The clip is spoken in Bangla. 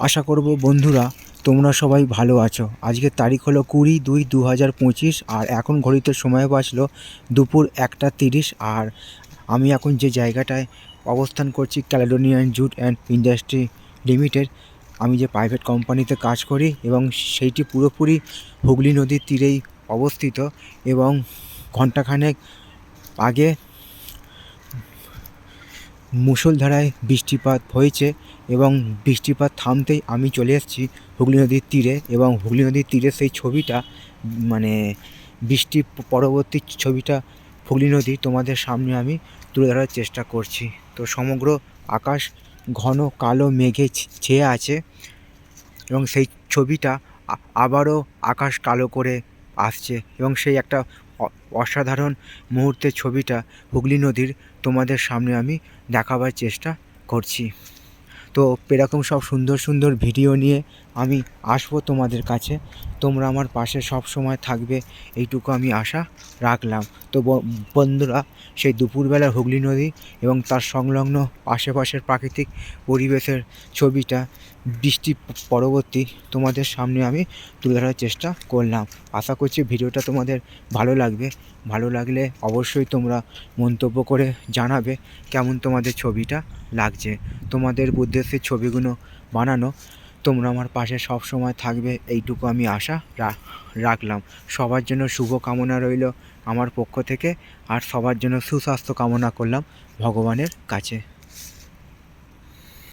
আশা করব বন্ধুরা তোমরা সবাই ভালো আছো। আজকের তারিখ হলো 20/2/2025 আর এখন ঘড়িতে সময় বাজলো দুপুর 1:30। আর আমি এখন যে জায়গাটায় অবস্থান করছি Caledonian jute and industry limited, আমি যে প্রাইভেট কোম্পানিতে কাজ করি এবং সেইটি পুরোপুরি হুগলি নদীর তীরেই অবস্থিত। এবং ঘণ্টাখানেক আগে মুষলধারায় বৃষ্টিপাত হয়েছে এবং বৃষ্টিপাত থামতেই আমি চলে এসেছি হুগলি নদীর তীরে। এবং হুগলি নদীর তীরে সেই ছবিটা, মানে বৃষ্টি পরবর্তী ছবিটা হুগলি নদী তোমাদের সামনে আমি তুলে ধরার চেষ্টা করছি। তো সমগ্র আকাশ ঘন কালো মেঘে ছেয়ে আছে এবং সেই ছবিটা আবারও আকাশ কালো করে আসছে এবং সেই একটা অসাধারণ মুহূর্তের ছবিটা হুগলি নদীর তোমাদের সামনে আমি দেখাবার চেষ্টা করছি। তো এরকম সব সুন্দর সুন্দর ভিডিও নিয়ে আমি আসবো তোমাদের কাছে। তোমরা আমার পাশে সব সময় থাকবে এইটুকু আমি আশা রাখলাম। তো বন্ধুরা, সেই দুপুরবেলার হুগলি নদী এবং তার সংলগ্ন আশেপাশের প্রাকৃতিক পরিবেশের ছবিটা বৃষ্টি পরবর্তী তোমাদের সামনে আমি তুলে ধরার চেষ্টা করলাম। আশা করছি ভিডিওটা তোমাদের ভালো লাগবে। ভালো লাগলে অবশ্যই তোমরা মন্তব্য করে জানাবে কেমন তোমাদের ছবিটা লাগছে। তোমাদের উদ্দেশ্যে ছবিগুলো বানানো। তোমরা আমার পাশে সব সময় থাকবে এইটুকু আমি আশা রাখলাম। সবার জন্য শুভ কামনা রইল আমার পক্ষ থেকে, আর সবার জন্য সুস্বাস্থ্য কামনা করলাম ভগবানের কাছে।